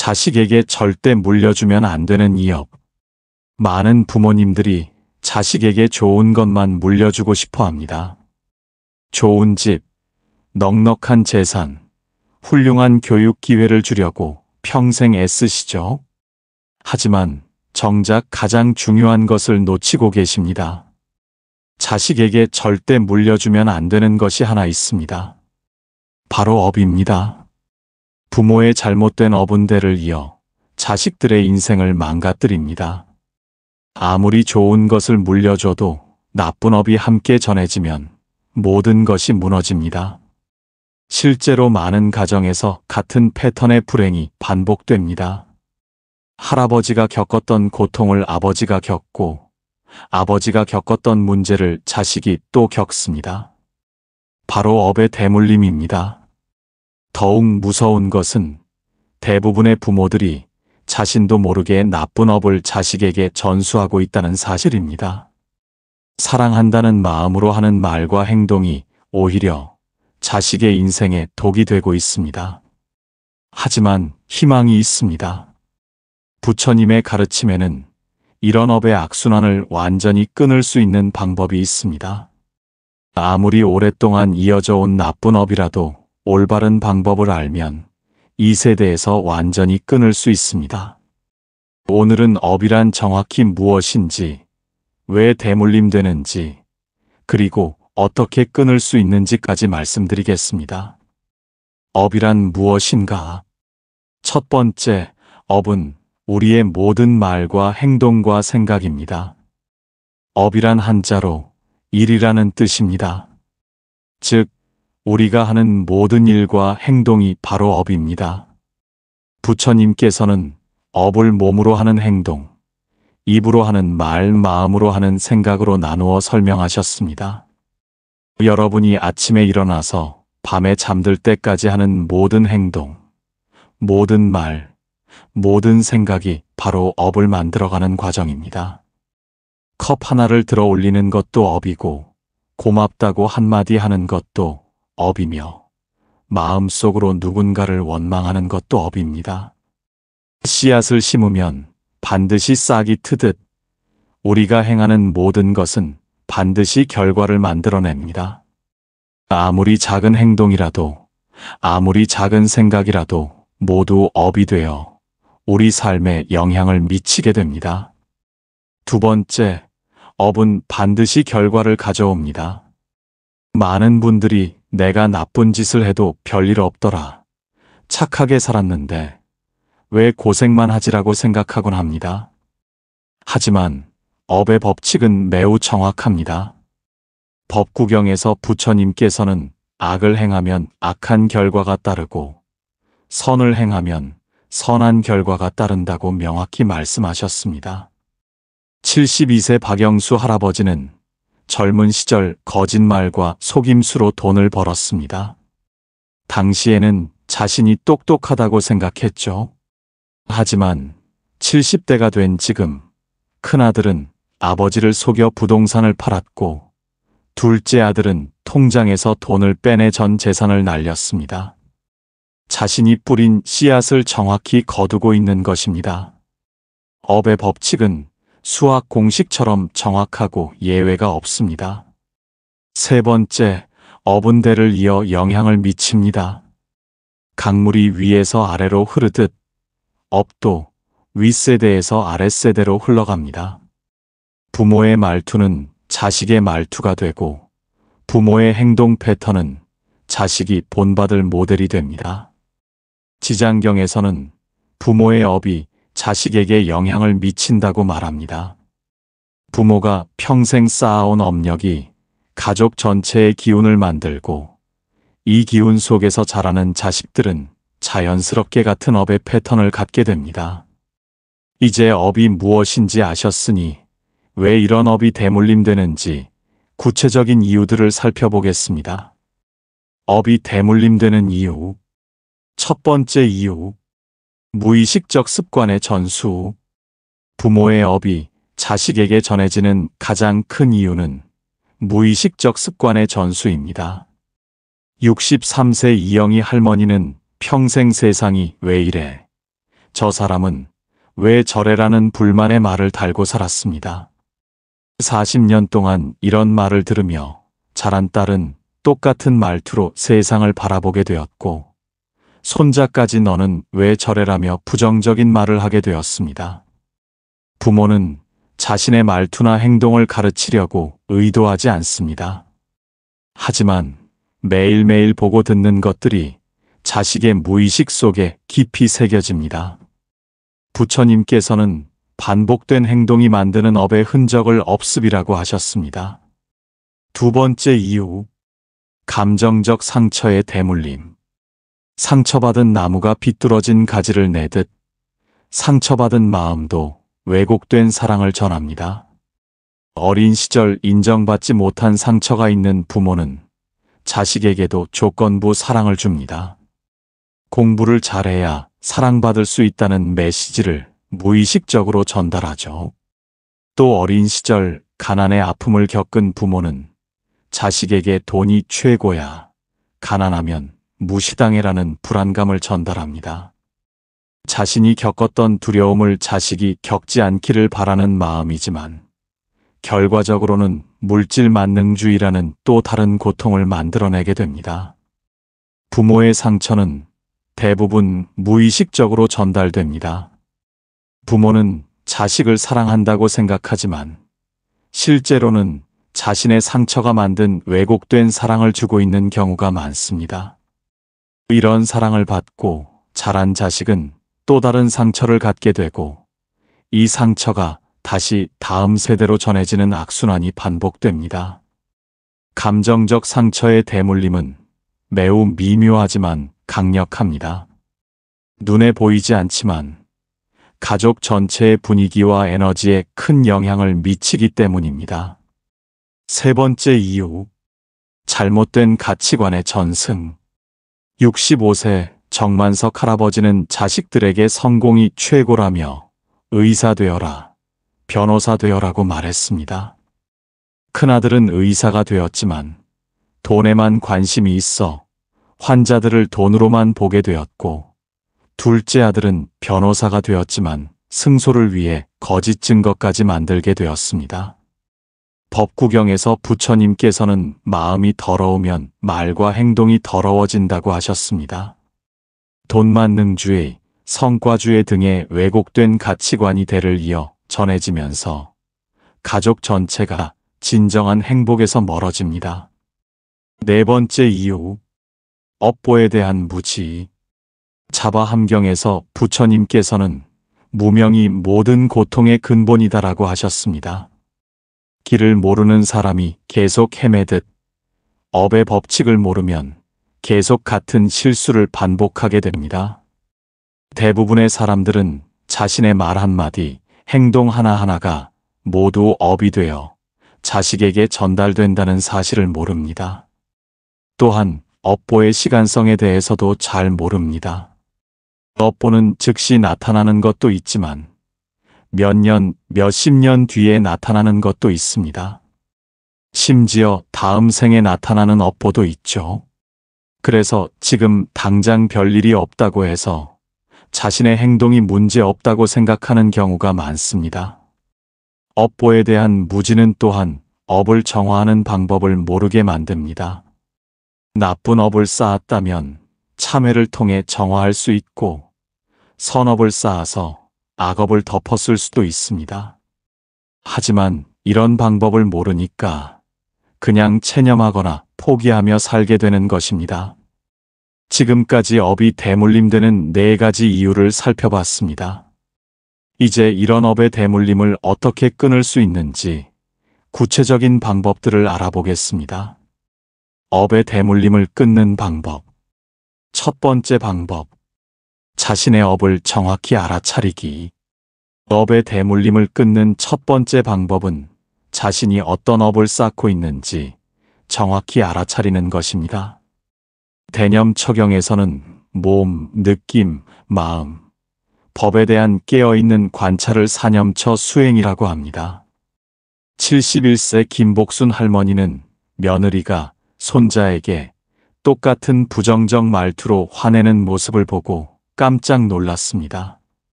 자식에게 절대 물려주면 안 되는 이 업. 많은 부모님들이 자식에게 좋은 것만 물려주고 싶어 합니다. 좋은 집, 넉넉한 재산, 훌륭한 교육 기회를 주려고 평생 애쓰시죠. 하지만 정작 가장 중요한 것을 놓치고 계십니다. 자식에게 절대 물려주면 안 되는 것이 하나 있습니다. 바로 업입니다. 부모의 잘못된 업은대를 이어 자식들의 인생을 망가뜨립니다. 아무리 좋은 것을 물려줘도 나쁜 업이 함께 전해지면 모든 것이 무너집니다. 실제로 많은 가정에서 같은 패턴의 불행이 반복됩니다. 할아버지가 겪었던 고통을 아버지가 겪고 아버지가 겪었던 문제를 자식이 또 겪습니다. 바로 업의 대물림입니다. 더욱 무서운 것은 대부분의 부모들이 자신도 모르게 나쁜 업을 자식에게 전수하고 있다는 사실입니다. 사랑한다는 마음으로 하는 말과 행동이 오히려 자식의 인생에 독이 되고 있습니다. 하지만 희망이 있습니다. 부처님의 가르침에는 이런 업의 악순환을 완전히 끊을 수 있는 방법이 있습니다. 아무리 오랫동안 이어져 온 나쁜 업이라도 올바른 방법을 알면 이 세대에서 완전히 끊을 수 있습니다. 오늘은 업이란 정확히 무엇인지, 왜 대물림되는지, 그리고 어떻게 끊을 수 있는지까지 말씀드리겠습니다. 업이란 무엇인가? 첫 번째, 업은 우리의 모든 말과 행동과 생각입니다. 업이란 한자로 일이라는 뜻입니다. 즉, 우리가 하는 모든 일과 행동이 바로 업입니다. 부처님께서는 업을 몸으로 하는 행동, 입으로 하는 말, 마음으로 하는 생각으로 나누어 설명하셨습니다. 여러분이 아침에 일어나서 밤에 잠들 때까지 하는 모든 행동, 모든 말, 모든 생각이 바로 업을 만들어가는 과정입니다. 컵 하나를 들어 올리는 것도 업이고, 고맙다고 한마디 하는 것도 업이며, 마음속으로 누군가를 원망하는 것도 업입니다. 씨앗을 심으면 반드시 싹이 트듯 우리가 행하는 모든 것은 반드시 결과를 만들어냅니다. 아무리 작은 행동이라도, 아무리 작은 생각이라도 모두 업이 되어 우리 삶에 영향을 미치게 됩니다. 두 번째, 업은 반드시 결과를 가져옵니다. 많은 분들이 내가 나쁜 짓을 해도 별일 없더라, 착하게 살았는데 왜 고생만 하지라고 생각하곤 합니다. 하지만 업의 법칙은 매우 정확합니다. 법구경에서 부처님께서는 악을 행하면 악한 결과가 따르고 선을 행하면 선한 결과가 따른다고 명확히 말씀하셨습니다. 72세 박영수 할아버지는 젊은 시절 거짓말과 속임수로 돈을 벌었습니다. 당시에는 자신이 똑똑하다고 생각했죠. 하지만 70대가 된 지금 큰아들은 아버지를 속여 부동산을 팔았고 둘째 아들은 통장에서 돈을 빼내 전 재산을 날렸습니다. 자신이 뿌린 씨앗을 정확히 거두고 있는 것입니다. 업의 법칙은 수학 공식처럼 정확하고 예외가 없습니다. 세 번째, 업은 대를 이어 영향을 미칩니다. 강물이 위에서 아래로 흐르듯 업도 윗세대에서 아랫세대로 흘러갑니다. 부모의 말투는 자식의 말투가 되고 부모의 행동 패턴은 자식이 본받을 모델이 됩니다. 지장경에서는 부모의 업이 자식에게 영향을 미친다고 말합니다. 부모가 평생 쌓아온 업력이 가족 전체의 기운을 만들고 이 기운 속에서 자라는 자식들은 자연스럽게 같은 업의 패턴을 갖게 됩니다. 이제 업이 무엇인지 아셨으니 왜 이런 업이 대물림되는지 구체적인 이유들을 살펴보겠습니다. 업이 대물림되는 이유. 첫 번째 이유, 무의식적 습관의 전수. 부모의 업이 자식에게 전해지는 가장 큰 이유는 무의식적 습관의 전수입니다. 63세 이영희 할머니는 평생 세상이 왜 이래? 저 사람은 왜 저래라는 불만의 말을 달고 살았습니다. 40년 동안 이런 말을 들으며 자란 딸은 똑같은 말투로 세상을 바라보게 되었고, 손자까지 너는 왜 저래라며 부정적인 말을 하게 되었습니다. 부모는 자신의 말투나 행동을 가르치려고 의도하지 않습니다. 하지만 매일매일 보고 듣는 것들이 자식의 무의식 속에 깊이 새겨집니다. 부처님께서는 반복된 행동이 만드는 업의 흔적을 업습이라고 하셨습니다. 두 번째 이유, 감정적 상처의 대물림. 상처받은 나무가 비뚤어진 가지를 내듯 상처받은 마음도 왜곡된 사랑을 전합니다. 어린 시절 인정받지 못한 상처가 있는 부모는 자식에게도 조건부 사랑을 줍니다. 공부를 잘해야 사랑받을 수 있다는 메시지를 무의식적으로 전달하죠. 또 어린 시절 가난의 아픔을 겪은 부모는 자식에게 돈이 최고야, 가난하면 무시당해라는 불안감을 전달합니다. 자신이 겪었던 두려움을 자식이 겪지 않기를 바라는 마음이지만 결과적으로는 물질 만능주의라는 또 다른 고통을 만들어내게 됩니다. 부모의 상처는 대부분 무의식적으로 전달됩니다. 부모는 자식을 사랑한다고 생각하지만 실제로는 자신의 상처가 만든 왜곡된 사랑을 주고 있는 경우가 많습니다. 이런 사랑을 받고 자란 자식은 또 다른 상처를 갖게 되고 이 상처가 다시 다음 세대로 전해지는 악순환이 반복됩니다. 감정적 상처의 대물림은 매우 미묘하지만 강력합니다. 눈에 보이지 않지만 가족 전체의 분위기와 에너지에 큰 영향을 미치기 때문입니다. 세 번째 이유, 잘못된 가치관의 전승. 65세 정만석 할아버지는 자식들에게 성공이 최고라며 의사 되어라, 변호사 되어라고 말했습니다. 큰아들은 의사가 되었지만 돈에만 관심이 있어 환자들을 돈으로만 보게 되었고, 둘째 아들은 변호사가 되었지만 승소를 위해 거짓 증거까지 만들게 되었습니다. 법구경에서 부처님께서는 마음이 더러우면 말과 행동이 더러워진다고 하셨습니다. 돈만능주의, 성과주의 등의 왜곡된 가치관이 대를 이어 전해지면서 가족 전체가 진정한 행복에서 멀어집니다. 네 번째 이유, 업보에 대한 무지. 자바함경에서 부처님께서는 무명이 모든 고통의 근본이다라고 하셨습니다. 길을 모르는 사람이 계속 헤매듯 업의 법칙을 모르면 계속 같은 실수를 반복하게 됩니다. 대부분의 사람들은 자신의 말 한마디, 행동 하나하나가 모두 업이 되어 자식에게 전달된다는 사실을 모릅니다. 또한 업보의 시간성에 대해서도 잘 모릅니다. 업보는 즉시 나타나는 것도 있지만 몇 년, 몇십 년 뒤에 나타나는 것도 있습니다. 심지어 다음 생에 나타나는 업보도 있죠. 그래서 지금 당장 별일이 없다고 해서 자신의 행동이 문제 없다고 생각하는 경우가 많습니다. 업보에 대한 무지는 또한 업을 정화하는 방법을 모르게 만듭니다. 나쁜 업을 쌓았다면 참회를 통해 정화할 수 있고, 선업을 쌓아서 악업을 덮었을 수도 있습니다. 하지만 이런 방법을 모르니까 그냥 체념하거나 포기하며 살게 되는 것입니다. 지금까지 업이 대물림되는 4가지 이유를 살펴봤습니다. 이제 이런 업의 대물림을 어떻게 끊을 수 있는지 구체적인 방법들을 알아보겠습니다. 업의 대물림을 끊는 방법. 첫 번째 방법, 자신의 업을 정확히 알아차리기. 업의 대물림을 끊는 첫 번째 방법은 자신이 어떤 업을 쌓고 있는지 정확히 알아차리는 것입니다. 대념처경에서는 몸, 느낌, 마음, 법에 대한 깨어있는 관찰을 사념처 수행이라고 합니다. 71세 김복순 할머니는 며느리가 손자에게 똑같은 부정적 말투로 화내는 모습을 보고 깜짝 놀랐습니다.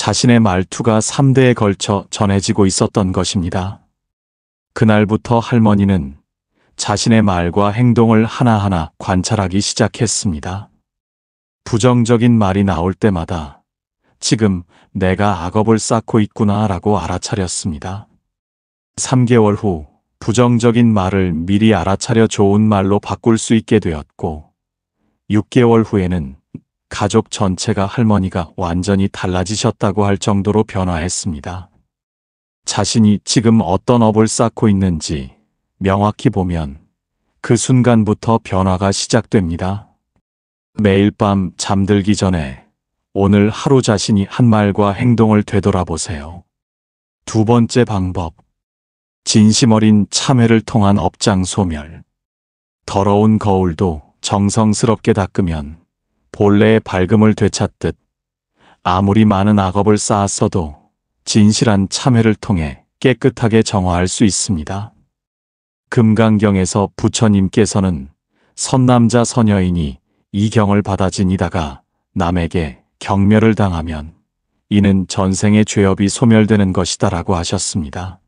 자신의 말투가 3대에 걸쳐 전해지고 있었던 것입니다. 그날부터 할머니는 자신의 말과 행동을 하나하나 관찰하기 시작했습니다. 부정적인 말이 나올 때마다 지금 내가 악업을 쌓고 있구나 라고 알아차렸습니다. 3개월 후 부정적인 말을 미리 알아차려 좋은 말로 바꿀 수 있게 되었고, 6개월 후에는 가족 전체가 할머니가 완전히 달라지셨다고 할 정도로 변화했습니다. 자신이 지금 어떤 업을 쌓고 있는지 명확히 보면 그 순간부터 변화가 시작됩니다. 매일 밤 잠들기 전에 오늘 하루 자신이 한 말과 행동을 되돌아보세요. 두 번째 방법, 진심 어린 참회를 통한 업장 소멸. 더러운 거울도 정성스럽게 닦으면 본래의 밝음을 되찾듯 아무리 많은 악업을 쌓았어도 진실한 참회를 통해 깨끗하게 정화할 수 있습니다. 금강경에서 부처님께서는 선남자 선여인이 이 경을 받아 지니다가 남에게 경멸을 당하면 이는 전생의 죄업이 소멸되는 것이다 라고 하셨습니다.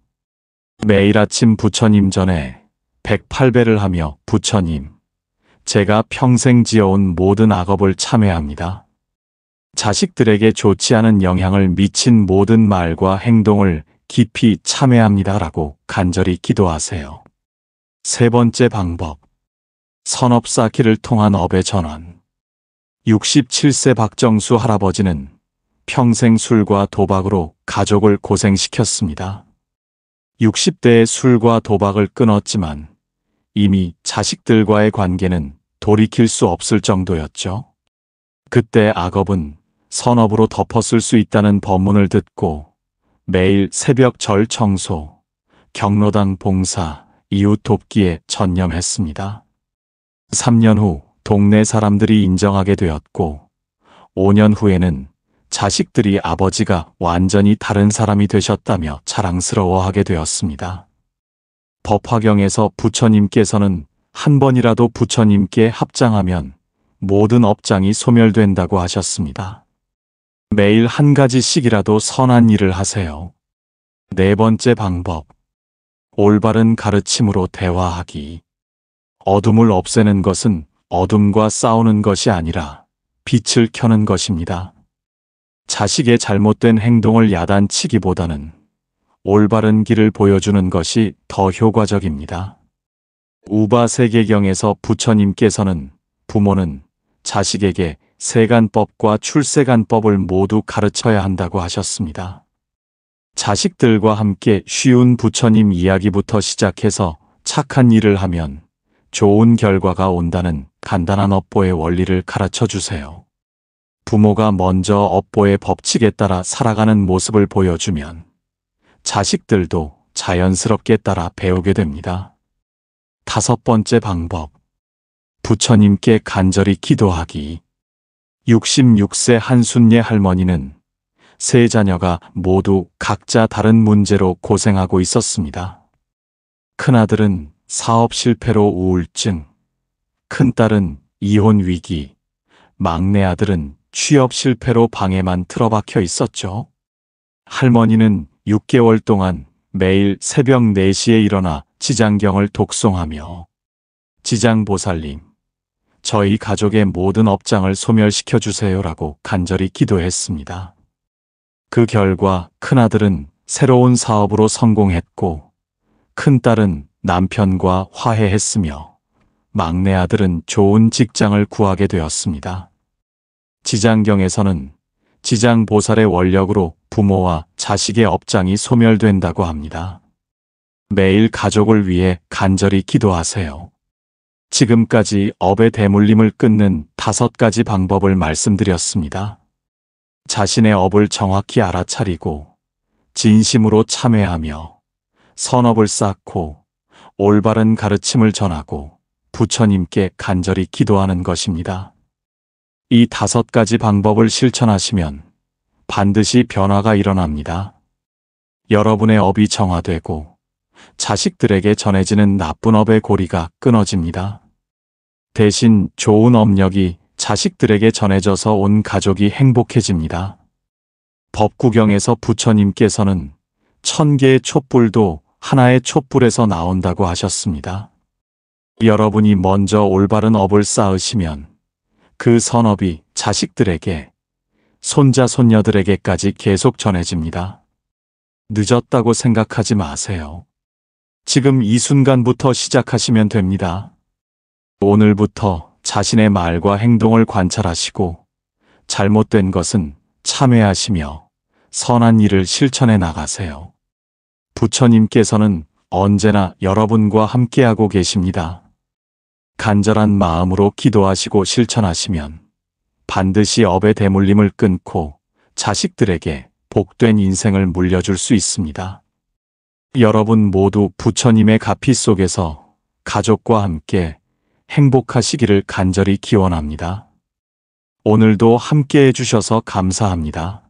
매일 아침 부처님 전에 108배를 하며 부처님, 제가 평생 지어온 모든 악업을 참회합니다. 자식들에게 좋지 않은 영향을 미친 모든 말과 행동을 깊이 참회합니다 라고 간절히 기도하세요. 세 번째 방법, 선업 쌓기를 통한 업의 전환. 67세 박정수 할아버지는 평생 술과 도박으로 가족을 고생시켰습니다. 60대에 술과 도박을 끊었지만 이미 자식들과의 관계는 돌이킬 수 없을 정도였죠. 그때 악업은 선업으로 덮었을 수 있다는 법문을 듣고 매일 새벽 절 청소, 경로당 봉사, 이웃 돕기에 전념했습니다. 3년 후 동네 사람들이 인정하게 되었고 5년 후에는 자식들이 아버지가 완전히 다른 사람이 되셨다며 자랑스러워하게 되었습니다. 법화경에서 부처님께서는 한 번이라도 부처님께 합장하면 모든 업장이 소멸된다고 하셨습니다. 매일 한 가지씩이라도 선한 일을 하세요. 네 번째 방법, 올바른 가르침으로 대화하기. 어둠을 없애는 것은 어둠과 싸우는 것이 아니라 빛을 켜는 것입니다. 자식의 잘못된 행동을 야단치기보다는 올바른 길을 보여주는 것이 더 효과적입니다. 우바세계경에서 부처님께서는 부모는 자식에게 세간법과 출세간법을 모두 가르쳐야 한다고 하셨습니다. 자식들과 함께 쉬운 부처님 이야기부터 시작해서 착한 일을 하면 좋은 결과가 온다는 간단한 업보의 원리를 가르쳐 주세요. 부모가 먼저 업보의 법칙에 따라 살아가는 모습을 보여주면 자식들도 자연스럽게 따라 배우게 됩니다. 다섯 번째 방법, 부처님께 간절히 기도하기. 66세 한순례 할머니는 세 자녀가 모두 각자 다른 문제로 고생하고 있었습니다. 큰아들은 사업 실패로 우울증, 큰딸은 이혼 위기, 막내 아들은 취업 실패로 방에만 틀어박혀 있었죠. 할머니는 6개월 동안 매일 새벽 4시에 일어나 지장경을 독송하며 지장보살님, 저희 가족의 모든 업장을 소멸시켜 주세요라고 간절히 기도했습니다. 그 결과 큰아들은 새로운 사업으로 성공했고 큰딸은 남편과 화해했으며 막내 아들은 좋은 직장을 구하게 되었습니다. 지장경에서는 지장보살의 원력으로 부모와 자식의 업장이 소멸된다고 합니다. 매일 가족을 위해 간절히 기도하세요. 지금까지 업의 대물림을 끊는 5가지 방법을 말씀드렸습니다. 자신의 업을 정확히 알아차리고 진심으로 참회하며 선업을 쌓고 올바른 가르침을 전하고 부처님께 간절히 기도하는 것입니다. 이 5가지 방법을 실천하시면 반드시 변화가 일어납니다. 여러분의 업이 정화되고 자식들에게 전해지는 나쁜 업의 고리가 끊어집니다. 대신 좋은 업력이 자식들에게 전해져서 온 가족이 행복해집니다. 법구경에서 부처님께서는 1000개의 촛불도 하나의 촛불에서 나온다고 하셨습니다. 여러분이 먼저 올바른 업을 쌓으시면 그 선업이 자식들에게, 손자, 손녀들에게까지 계속 전해집니다. 늦었다고 생각하지 마세요. 지금 이 순간부터 시작하시면 됩니다. 오늘부터 자신의 말과 행동을 관찰하시고 잘못된 것은 참회하시며 선한 일을 실천해 나가세요. 부처님께서는 언제나 여러분과 함께하고 계십니다. 간절한 마음으로 기도하시고 실천하시면 반드시 업의 대물림을 끊고 자식들에게 복된 인생을 물려줄 수 있습니다. 여러분 모두 부처님의 가피 속에서 가족과 함께 행복하시기를 간절히 기원합니다. 오늘도 함께 해주셔서 감사합니다.